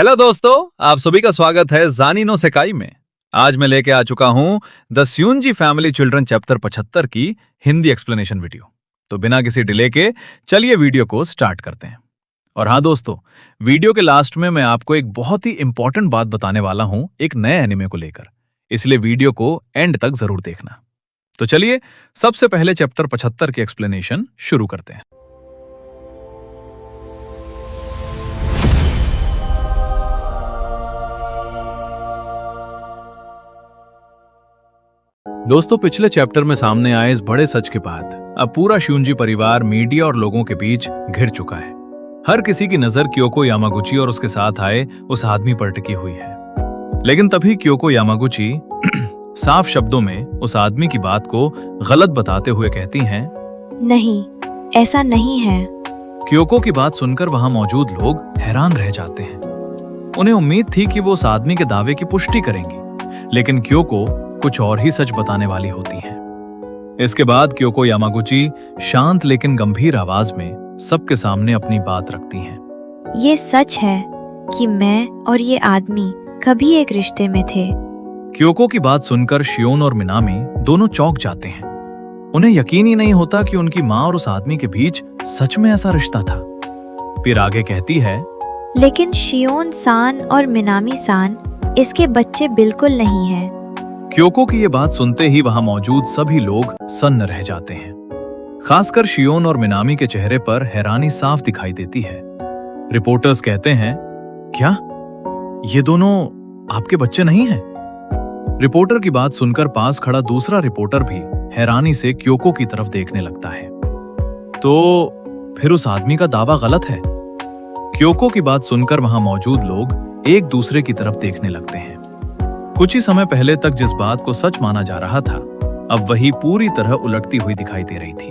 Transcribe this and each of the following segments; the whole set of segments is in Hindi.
हेलो दोस्तों, आप सभी का स्वागत है जानी नो सेकाई में। आज मैं लेके आ चुका हूं द स्यूंजी फैमिली चिल्ड्रन चैप्टर 75 की हिंदी एक्सप्लेनेशन वीडियो। तो बिना किसी डिले के चलिए वीडियो को स्टार्ट करते हैं। और हाँ दोस्तों, वीडियो के लास्ट में मैं आपको एक बहुत ही इंपॉर्टेंट बात बताने वाला हूं एक नए एनिमे को लेकर, इसलिए वीडियो को एंड तक जरूर देखना। तो चलिए सबसे पहले चैप्टर 75 की एक्सप्लेनेशन शुरू करते हैं। दोस्तों, पिछले चैप्टर में सामने आए इस बड़े सच के बाद अब पूरा श्यूंजी परिवार मीडिया और लोगों के बीच घिर चुका है। हर किसी की नजर क्योको यामागुची और उसके साथ आए उस आदमी पर टिकी हुई है। लेकिन तभी क्योको यामागुची साफ शब्दों में उस आदमी की बात को गलत बताते हुए कहती हैं, नहीं, ऐसा नहीं है। क्योको की बात सुनकर वहां मौजूद लोग हैरान रह जाते हैं। उन्हें उम्मीद थी कि वो उस आदमी के दावे की पुष्टि करेंगी, लेकिन क्योको कुछ और ही सच बताने वाली होती हैं। इसके बाद क्योको यामागुची शांत लेकिन गंभीर आवाज में सबके सामने अपनी बात रखती हैं। ये सच है कि मैं और ये आदमी कभी एक रिश्ते में थे। क्योको की बात सुनकर शियोन और मिनामी दोनों चौंक जाते हैं। उन्हें यकीन ही नहीं होता कि उनकी माँ और उस आदमी के बीच सच में ऐसा रिश्ता था। फिर आगे कहती है, लेकिन शियोन सान और मिनामी सान इसके बच्चे बिल्कुल नहीं हैं। क्योको की ये बात सुनते ही वहां मौजूद सभी लोग सन्न रह जाते हैं। खासकर शियोन और मिनामी के चेहरे पर हैरानी साफ दिखाई देती है। रिपोर्टर्स कहते हैं, क्या ये दोनों आपके बच्चे नहीं हैं? रिपोर्टर की बात सुनकर पास खड़ा दूसरा रिपोर्टर भी हैरानी से क्योको की तरफ देखने लगता है। तो फिर उस आदमी का दावा गलत है? क्योको की बात सुनकर वहां मौजूद लोग एक दूसरे की तरफ देखने लगते हैं। कुछ ही समय पहले तक जिस बात को सच माना जा रहा था, अब वही पूरी तरह उलटती हुई दिखाई दे रही थी।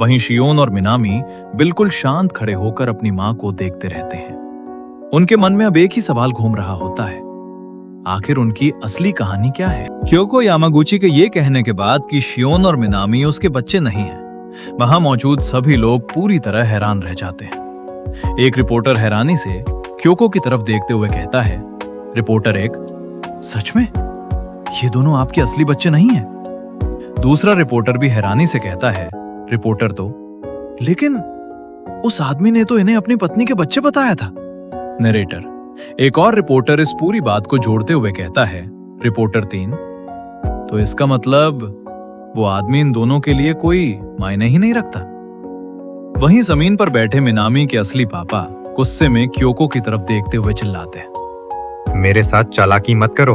वहीं शियोन और मिनामी बिल्कुल शांत खड़े होकर अपनी मां को देखते रहते हैं। उनके मन में अब एक ही सवाल घूम रहा होता है, आखिर उनकी असली कहानी क्या है? क्योको यामागुची के ये कहने के बाद कि शियोन और मिनामी उसके बच्चे नहीं हैं, वहां मौजूद सभी लोग पूरी तरह हैरान रह जाते हैं। एक रिपोर्टर हैरानी से क्योको की तरफ देखते हुए कहता है, रिपोर्टर एक, सच में ये दोनों आपके असली बच्चे नहीं हैं? दूसरा रिपोर्टर भी हैरानी से कहता है, रिपोर्टर तो, लेकिन उस आदमी ने तो इन्हें अपनी पत्नी के बच्चे बताया था। नरेटर, एक और रिपोर्टर इस पूरी बात को जोड़ते हुए कहता है, रिपोर्टर 3, तो इसका मतलब वो आदमी इन दोनों के लिए कोई मायने ही नहीं रखता। वहीं जमीन पर बैठे मिनामी के असली पापा गुस्से में क्योको की तरफ देखते हुए चिल्लाते हैं, मेरे साथ चालाकी मत करो,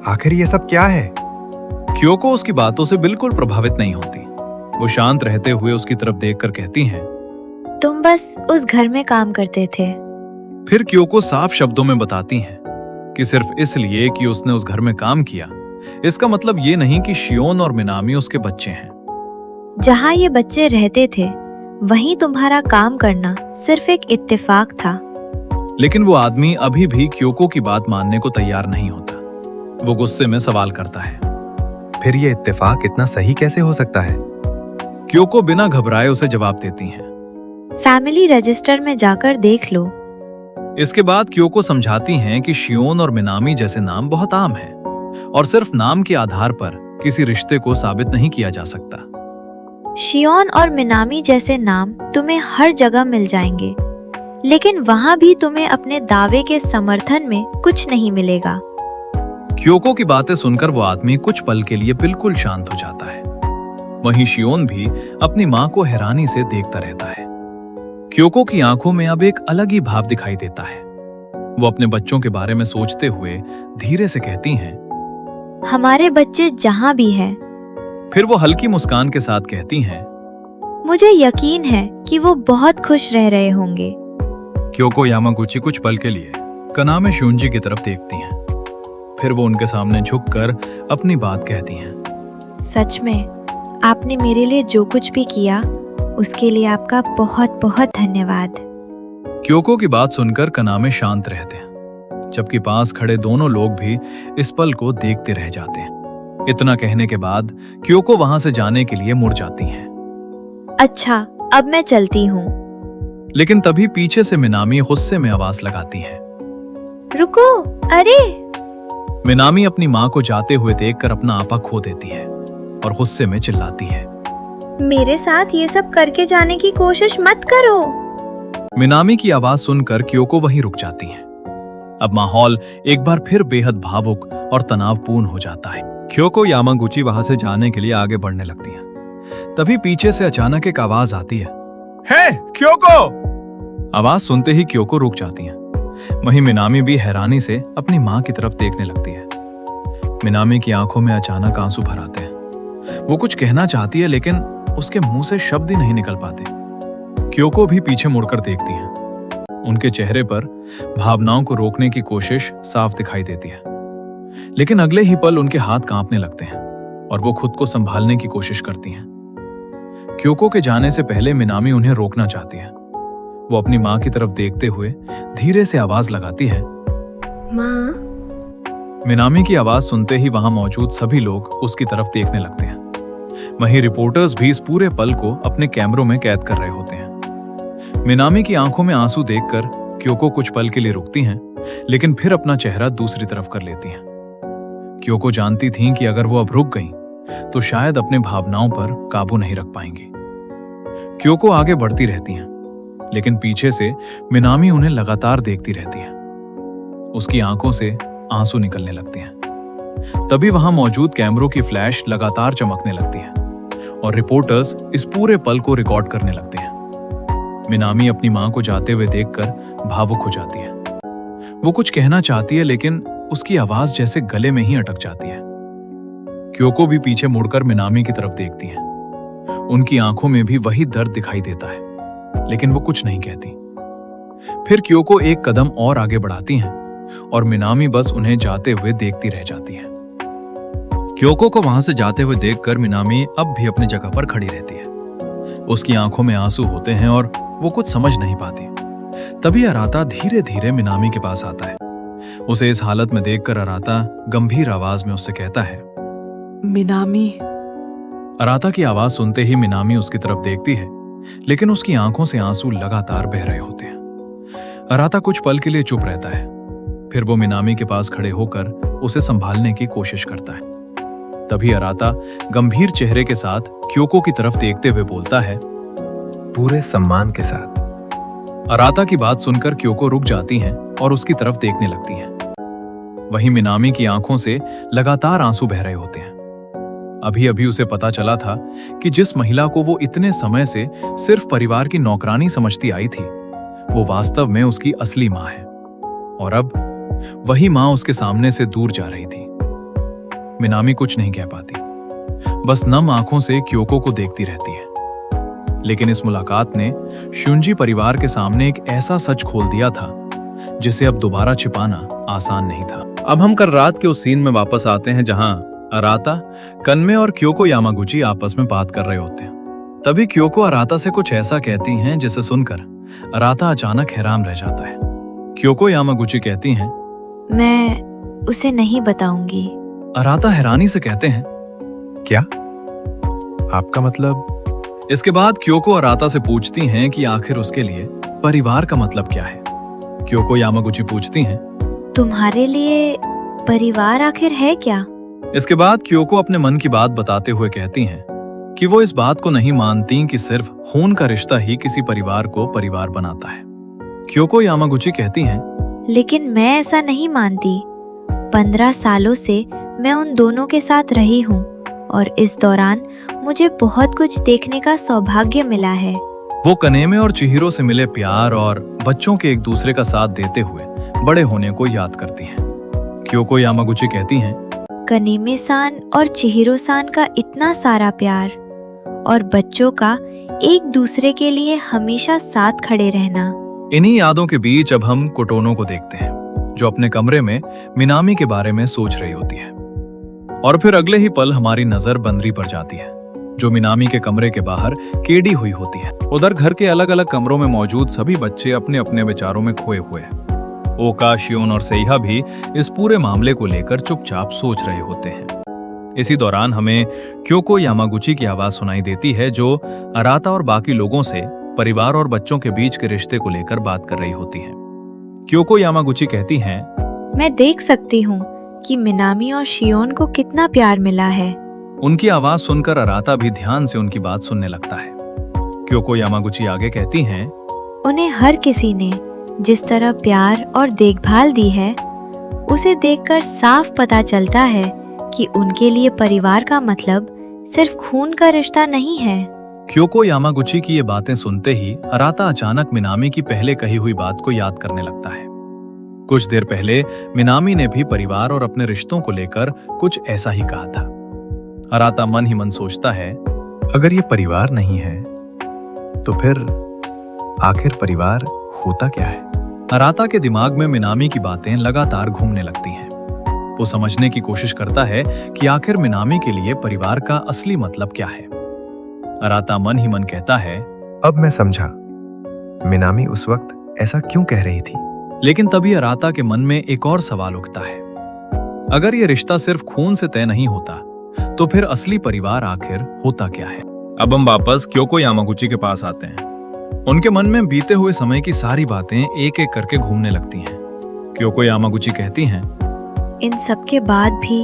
आखिर ये सब क्या है? क्योको उसकी बातों से बिल्कुल प्रभावित नहीं होती। वो शांत रहते हुए उसकी तरफ देखकर कहती हैं, तुम बस उस घर में काम करते थे। फिर क्योको साफ शब्दों में बताती हैं कि सिर्फ इसलिए कि उसने उस घर में काम किया, इसका मतलब ये नहीं कि शियोन और मिनामी उसके बच्चे हैं। जहाँ ये बच्चे रहते थे वहीं तुम्हारा काम करना सिर्फ एक इत्तेफाक था। लेकिन वो आदमी अभी भी क्योको की बात मानने को तैयार नहीं होता। वो गुस्से में सवाल करता है, फिर ये इत्तेफाक इतना सही कैसे हो सकता है? क्योको बिना घबराए उसे जवाब देती हैं, फैमिली रजिस्टर में जाकर देख लो। इसके बाद क्योको समझाती हैं कि शियोन और मिनामी जैसे नाम बहुत आम हैं और सिर्फ नाम के आधार पर किसी रिश्ते को साबित नहीं किया जा सकता। शियोन और मिनामी जैसे नाम तुम्हें हर जगह मिल जाएंगे, लेकिन वहां भी तुम्हें अपने दावे के समर्थन में कुछ नहीं मिलेगा। क्योको की बातें सुनकर वो आदमी कुछ पल के लिए बिल्कुल शांत हो जाता है। वहीं शियोन भी अपनी मां को हैरानी से देखता रहता है। क्योको की आंखों में अब एक अलग ही भाव दिखाई देता है। वो अपने बच्चों के बारे में सोचते हुए धीरे से कहती हैं, हमारे बच्चे जहां भी हैं। फिर वो हल्की मुस्कान के साथ कहती हैं, मुझे यकीन है कि वो बहुत खुश रह रहे होंगे। क्योको यामागुची कुछ पल के लिए कनामे शियोंजी की तरफ देखती हैं। फिर वो उनके सामने झुककर अपनी बात कहती हैं, सच में आपने मेरे लिए जो कुछ भी किया उसके लिए आपका बहुत बहुत धन्यवाद। क्योको की बात सुनकर कनामे शांत रहते हैं, जबकि पास खड़े दोनों लोग भी इस पल को देखते रह जाते हैं। इतना कहने के बाद क्योको वहां से जाने के लिए मुड़ जाती हैं। अच्छा, अब मैं चलती हूँ। लेकिन तभी पीछे से मिनामी गुस्से में आवाज लगाती है, रुको, अरे मिनामी अपनी माँ को जाते हुए देखकर अपना आपा खो देती है और गुस्से में चिल्लाती है। मेरे साथ ये सब करके जाने की कोशिश मत करो। मिनामी की आवाज सुनकर क्योको वहीं रुक जाती है। अब माहौल एक बार फिर बेहद भावुक और तनावपूर्ण हो जाता है। क्योको यामागुची वहां से जाने के लिए आगे बढ़ने लगती है। तभी पीछे से अचानक एक आवाज आती है, हे क्योको! आवाज सुनते ही क्योको रुक जाती है। वहीं मिनामी भी हैरानी से अपनी माँ की तरफ देखने लगती है। मिनामी की आंखों में अचानक आंसू भर आते हैं। वो कुछ कहना चाहती है लेकिन उसके मुंह से शब्द ही नहीं निकल पाते। क्योको भी पीछे मुड़कर देखती है। उनके चेहरे पर भावनाओं को रोकने की कोशिश साफ दिखाई देती है, लेकिन अगले ही पल उनके हाथ कांपने लगते हैं और वो खुद को संभालने की कोशिश करती हैं। क्योको के जाने से पहले मिनामी उन्हें रोकना चाहती है। वो अपनी माँ की तरफ देखते हुए धीरे से आवाज लगाती है, माँ। मिनामी की आवाज सुनते ही वहां मौजूद सभी लोग उसकी तरफ देखने लगते हैं। वहीं रिपोर्टर्स भी इस पूरे पल को अपने कैमरों में कैद कर रहे होते हैं। मिनामी की आंखों में आंसू देखकर क्योको कुछ पल के लिए रुकती हैं, लेकिन फिर अपना चेहरा दूसरी तरफ कर लेती हैं। क्योको जानती थीं कि अगर वो अब रुक गईं, तो शायद अपने भावनाओं पर काबू नहीं रख पाएंगी। क्योको आगे बढ़ती रहती हैं, लेकिन पीछे से मिनामी उन्हें लगातार देखती रहती है। उसकी आंखों से आंसू निकलने लगते हैं। तभी वहां मौजूद कैमरों की फ्लैश लगातार चमकने लगती है और रिपोर्टर्स इस पूरे पल को रिकॉर्ड करने लगते हैं। मिनामी अपनी मां को जाते हुए देखकर भावुक हो जाती है। वो कुछ कहना चाहती है लेकिन उसकी आवाज जैसे गले में ही अटक जाती है। क्योको भी पीछे मुड़कर मिनामी की तरफ देखती है। उनकी आंखों में भी वही दर्द दिखाई देता है, लेकिन वो कुछ नहीं कहती। फिर क्योको एक कदम और आगे बढ़ाती हैं और मिनामी बस उन्हें जाते हुए देखती रह जाती है। क्योको को वहां से जाते हुए देखकर मिनामी अब भी अपनी जगह पर खड़ी रहती है। उसकी आंखों में आंसू होते हैं और वो कुछ समझ नहीं पाती। तभी अराता धीरे धीरे मिनामी के पास आता है। उसे इस हालत में देखकर अराता गंभीर आवाज में उससे कहता है, मिनामी। अराता की आवाज सुनते ही मिनामी उसकी तरफ देखती है, लेकिन उसकी आंखों से आंसू लगातार बह रहे होते हैं। अराता कुछ पल के लिए चुप रहता है। फिर वो मिनामी के पास खड़े होकर उसे संभालने की कोशिश करता है। तभी अराता गंभीर चेहरे के साथ क्योको की तरफ देखते हुए बोलता है, पूरे सम्मान के साथ। अराता की बात सुनकर क्योको रुक जाती हैं और उसकी तरफ देखने लगती हैं। वहीं मिनामी की आंखों से लगातार आंसू बह रहे होते हैं। अभी अभी उसे पता चला था कि जिस महिला को वो इतने समय से सिर्फ परिवार की नौकरानी समझती आई थी, वो वास्तव में उसकी असली माँ है। और अब वही माँ उसके सामने से दूर जा रही थी। मिनामी कुछ नहीं कह पाती, बस नम आंखों से क्योको को देखती रहती है। लेकिन इस मुलाकात ने शुंजी परिवार के सामने एक ऐसा सच खोल दिया था जिसे अब दोबारा छिपाना आसान नहीं था। अब हम कल रात के उस सीन में वापस आते हैं जहां अराता, कन्मे और क्योको यामागुची आपस में बात कर रहे होते हैं। तभी क्योको अराता से कुछ ऐसा कहती हैं जिसे सुनकर अराता अचानक हैरान रह जाता है। क्योको यामागुची कहती हैं, मैं उसे नहीं बताऊंगी। अराता हैरानी से कहते हैं, क्या? आपका मतलब? इसके बाद क्योको अराता से पूछती हैं कि आखिर उसके लिए परिवार का मतलब क्या है। क्योको यामागुची पूछती हैं, तुम्हारे लिए परिवार आखिर है क्या? इसके बाद क्योको अपने मन की बात बताते हुए कहती हैं कि वो इस बात को नहीं मानती कि सिर्फ खून का रिश्ता ही किसी परिवार को परिवार बनाता है। क्योको यामागुची कहती हैं, लेकिन मैं ऐसा नहीं मानती। 15 सालों से मैं उन दोनों के साथ रही हूँ और इस दौरान मुझे बहुत कुछ देखने का सौभाग्य मिला है। वो कनेमे और चिहिरो से मिले प्यार और बच्चों के एक दूसरे का साथ देते हुए बड़े होने को याद करती हैं। क्योको यामागुची कहती हैं, कनेमे-सान और चिहिरो-सान का इतना सारा प्यार और बच्चों का एक दूसरे के लिए हमेशा साथ खड़े रहना। इन्हीं यादों के बीच अब हम कोटोनो को देखते हैं, जो अपने कमरे में मिनामी के बारे में सोच रही होती है। और फिर अगले ही पल हमारी नजर बंदरी पर जाती है, जो मिनामी के कमरे के बाहर केड़ी हुई होती है। उधर घर के अलग अलग कमरों में मौजूद सभी बच्चे अपने अपने विचारों में खोए हुए हैं। ओका, शियोन और सेइहा भी इस पूरे मामले को लेकर चुपचाप सोच रहे होते हैं। इसी दौरान हमें क्योको यामागुची की आवाज सुनाई देती है, जो अराता और बाकी लोगों से परिवार और बच्चों के बीच के रिश्ते को लेकर बात कर रही होती है। क्योको यामागुची कहती हैं, मैं देख सकती हूँ कि मिनामी और शियोन को कितना प्यार मिला है। उनकी आवाज सुनकर अराता भी ध्यान से उनकी बात सुनने लगता है। क्योको यामागुची आगे कहती हैं, उन्हें हर किसी ने जिस तरह प्यार और देखभाल दी है, उसे देखकर साफ पता चलता है कि उनके लिए परिवार का मतलब सिर्फ खून का रिश्ता नहीं है। क्योको यामागुची की ये बातें सुनते ही अराता अचानक मिनामी की पहले कही हुई बात को याद करने लगता है। कुछ देर पहले मिनामी ने भी परिवार और अपने रिश्तों को लेकर कुछ ऐसा ही कहा था। अराता मन ही मन सोचता है, अगर ये परिवार नहीं है तो फिर आखिर परिवार होता क्या है? अराता के दिमाग में मिनामी की बातें लगातार घूमने लगती हैं। वो समझने की कोशिश करता है कि आखिर मिनामी के लिए परिवार का असली मतलब क्या है। अराता मन ही मन कहता है, अब मैं समझा मिनामी उस वक्त ऐसा क्यों कह रही थी। लेकिन तभी अराता के मन में एक और सवाल उठता है। अगर ये रिश्ता सिर्फ खून से तय नहीं होता तो फिर असली परिवार आखिर होता क्या है? अब हम वापस क्योको यामागुची के पास आते हैं। उनके मन में बीते हुए समय की सारी बातें एक एक करके घूमने लगती हैं। क्योको यामागुची कहती हैं, इन सब के बाद भी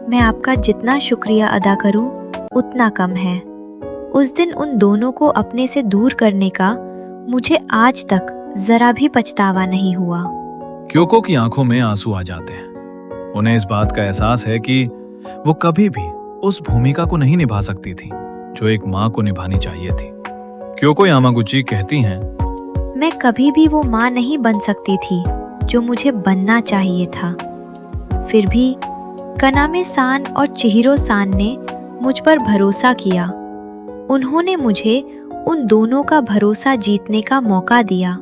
मैं आपका जितना शुक्रिया अदा करूं उतना कम है। उस दिन उन दोनों को अपने से दूर करने का मुझे आज तक जरा भी पछतावा नहीं हुआ। क्योको की आंखों में आंसू आ जाते हैं। उन्हें इस बात का एहसास है कि वो कभी भी उस भूमिका को नहीं निभा सकती थी जो एक माँ को निभानी चाहिए थी। क्योको यामागुची कहती हैं, मैं कभी भी वो माँ नहीं बन सकती थी जो मुझे बनना चाहिए था। फिर भी कनामे-सान और चिहिरो-सान ने मुझ पर भरोसा किया। उन्होंने मुझे उन दोनों का भरोसा जीतने का मौका दिया।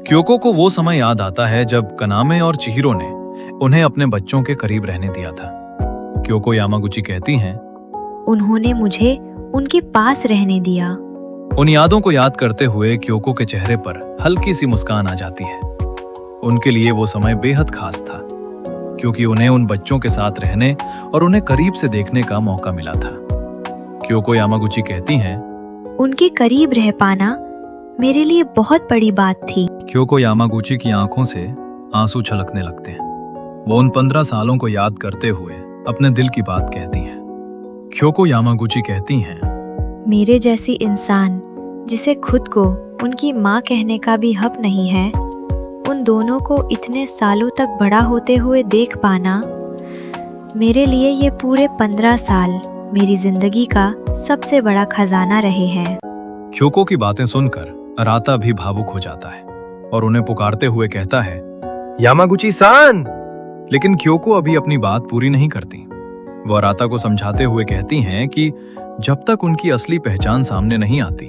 क्योको को वो समय याद आता है जब कनामे और चिहिरो ने उन्हें अपने बच्चों के करीब रहने दिया था। क्योको यामागुची कहती हैं, उन्होंने मुझे उनके पास रहने दिया। उन यादों को याद करते हुए क्योको के चेहरे पर हल्की सी मुस्कान आ जाती है। उनके लिए वो समय बेहद खास था क्योंकि उन्हें उन बच्चों के साथ रहने और उन्हें करीब से देखने का मौका मिला था। क्योको यामागुची कहती हैं, उनके करीब रह पाना मेरे लिए बहुत बड़ी बात थी। क्योको यामागुची की आंखों से आंसू छलकने लगते हैं। वो उन 15 सालों को याद करते हुए अपने दिल की बात कहती हैं। क्योको यामागुची कहती हैं, मेरे जैसी इंसान जिसे खुद को उनकी माँ कहने का भी हक नहीं है, उन दोनों को इतने सालों तक बड़ा होते हुए देख पाना मेरे लिए ये पूरे 15 साल मेरी जिंदगी का सबसे बड़ा खजाना रहे हैं। क्योको की बातें सुनकर अराता भी भावुक हो जाता है और उन्हें पुकारते हुए कहता है, यामागुची सान। लेकिन क्योको अभी अपनी बात पूरी नहीं करती। वो अराता को समझाते हुए कहती हैं कि जब तक उनकी असली पहचान सामने नहीं आती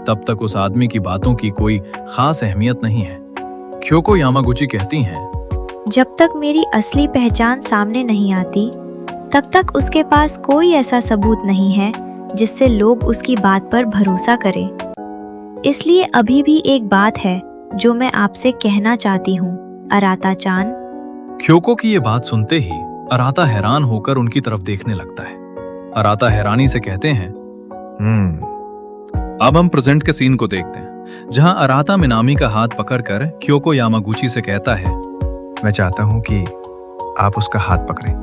तब तक उस आदमी की बातों की कोई खास अहमियत नहीं है। क्योको यामागुची कहती हैं, जब तक मेरी असली पहचान सामने नहीं आती तब तक उसके पास कोई ऐसा सबूत नहीं है जिससे लोग उसकी बात पर भरोसा करें। इसलिए अभी भी एक बात है जो मैं आपसे कहना चाहती हूँ, अराता चान। क्योको की ये बात सुनते ही अराता हैरान होकर उनकी तरफ देखने लगता है। अराता हैरानी से कहते हैं, अब हम प्रेजेंट के सीन को देखते हैं जहां अराता मिनामी का हाथ पकड़कर क्योको यामागुची से कहता है, मैं चाहता हूँ कि आप उसका हाथ पकड़ें।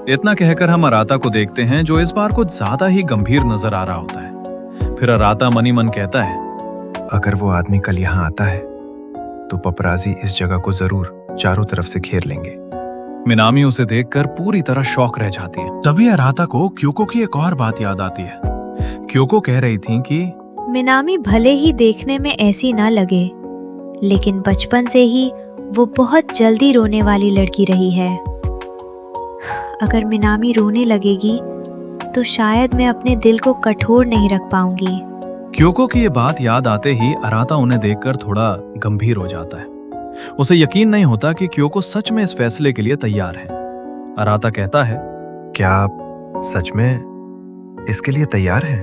इतना कहकर हम अराता को देखते हैं जो इस बार कुछ ज्यादा ही गंभीर नजर आ रहा होता है। फिर अराता मनी मन कहता है, अगर वो आदमी कल यहाँ आता है तो पपराजी इस जगह को जरूर चारों तरफ से घेर लेंगे। मिनामी उसे देखकर पूरी तरह शॉक रह जाती है। तभी अराता को क्योको की एक और बात याद आती है। क्योको कह रही थी कि मिनामी भले ही देखने में ऐसी ना लगे, लेकिन बचपन से ही वो बहुत जल्दी रोने वाली लड़की रही है। अगर मिनामी रोने लगेगी तो शायद मैं अपने दिल को कठोर नहीं रख पाऊंगी। क्योको की ये बात याद आते ही अराता उन्हें देखकर थोड़ा गंभीर हो जाता है। उसे यकीन नहीं होता कि क्योको सच में इस फैसले के लिए तैयार है। अराता कहता है, क्या आप सच में इसके लिए तैयार हैं?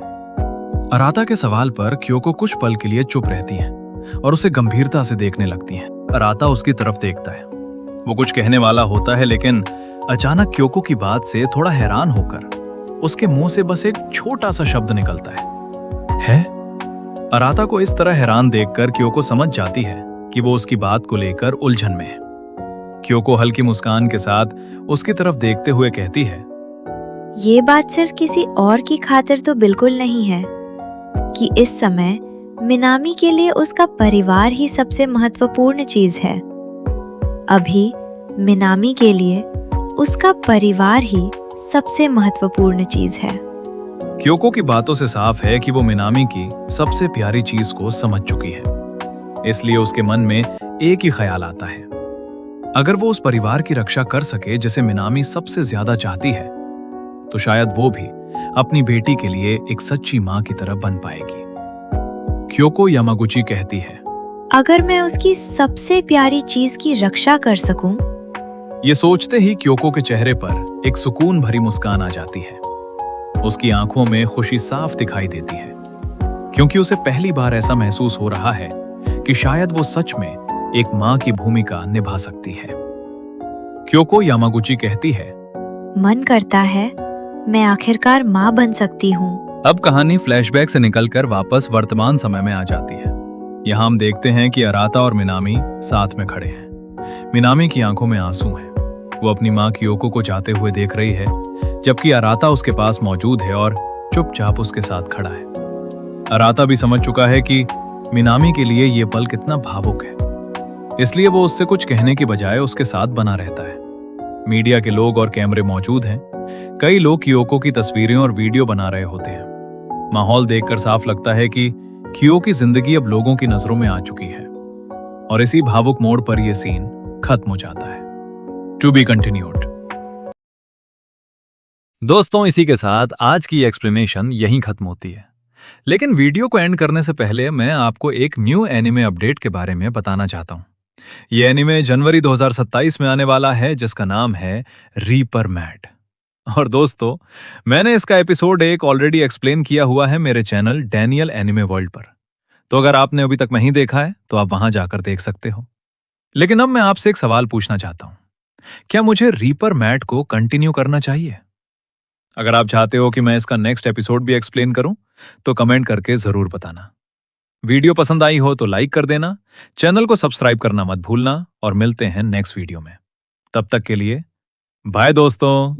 अराता के सवाल पर क्योको कुछ पल के लिए चुप रहती हैं और उसे गंभीरता से देखने लगती हैं। अराता उसकी तरफ देखता है। वो कुछ कहने वाला होता है लेकिन अचानक क्योको की बात से थोड़ा हैरान होकर उसके मुंह से बस एक छोटा सा शब्द निकलता है? अराता को इस तरह हैरान देखकर क्योको समझ जाती है कि वो उसकी बात को लेकर उलझन में है। क्योको हल्की मुस्कान के साथ उसकी तरफ देखते हुए कहती है, ये बात सिर्फ किसी और की खातिर तो बिल्कुल नहीं है कि इस समय मिनामी के लिए उसका परिवार ही सबसे महत्वपूर्ण चीज है। अभी मिनामी के लिए उसका परिवार ही सबसे महत्वपूर्ण चीज है। क्योको की बातों से साफ है कि वो मिनामी की सबसे प्यारी चीज को समझ चुकी है, इसलिए उसके मन में एक ही ख्याल आता है, अगर वो उस परिवार की रक्षा कर सके जिसे मिनामी सबसे ज्यादा चाहती है, तो शायद वो भी अपनी बेटी के लिए एक सच्ची माँ की तरह बन पाएगी। क्योको यामागुची कहती है, अगर मैं उसकी सबसे प्यारी चीज की रक्षा कर सकूं। ये सोचते ही क्योको के चेहरे पर एक सुकून भरी मुस्कान आ जाती है। उसकी आंखों में खुशी साफ दिखाई देती है, क्योंकि उसे पहली बार ऐसा महसूस हो रहा है कि शायद वो सच में एक माँ की भूमिका निभा सकती है। क्योको यामागुची कहती है, मन करता है मैं आखिरकार माँ बन सकती हूँ। अब कहानी फ्लैशबैक से निकलकर वापस वर्तमान समय में आ जाती है। यहाँ हम देखते हैं कि अराता और मिनामी साथ में खड़े हैं। मिनामी की आंखों में आंसू हैं। वो अपनी माँ क्योको को जाते हुए देख रही है, जबकि अराता उसके पास मौजूद है और चुपचाप उसके साथ खड़ा है। अराता भी समझ चुका है कि मिनामी के लिए ये पल कितना भावुक है, इसलिए वो उससे कुछ कहने की बजाय उसके साथ बना रहता है। मीडिया के लोग और कैमरे मौजूद हैं। कई लोग क्योको की तस्वीरें और वीडियो बना रहे होते हैं। माहौल देखकर साफ लगता है कि क्योको की जिंदगी अब लोगों की नजरों में आ चुकी है और इसी भावुक मोड़ पर यह सीन खत्म हो जाता है। To be continued. दोस्तों, इसी के साथ आज की एक्सप्लेनेशन यहीं खत्म होती है, लेकिन वीडियो को एंड करने से पहले मैं आपको एक न्यू एनिमे अपडेट के बारे में बताना चाहता हूं। ये एनिमे जनवरी 2027 में आने वाला है, जिसका नाम है रीपर मैड। और दोस्तों, मैंने इसका एपिसोड 1 ऑलरेडी एक्सप्लेन किया हुआ है मेरे चैनल डैनियल एनिमे वर्ल्ड पर, तो अगर आपने अभी तक नहीं देखा है तो आप वहां जाकर देख सकते हो। लेकिन अब मैं आपसे एक सवाल पूछना चाहता हूं, क्या मुझे रीपर मैड को कंटिन्यू करना चाहिए? अगर आप चाहते हो कि मैं इसका नेक्स्ट एपिसोड भी एक्सप्लेन करूं, तो कमेंट करके जरूर बताना। वीडियो पसंद आई हो तो लाइक कर देना, चैनल को सब्सक्राइब करना मत भूलना और मिलते हैं नेक्स्ट वीडियो में। तब तक के लिए बाय दोस्तों।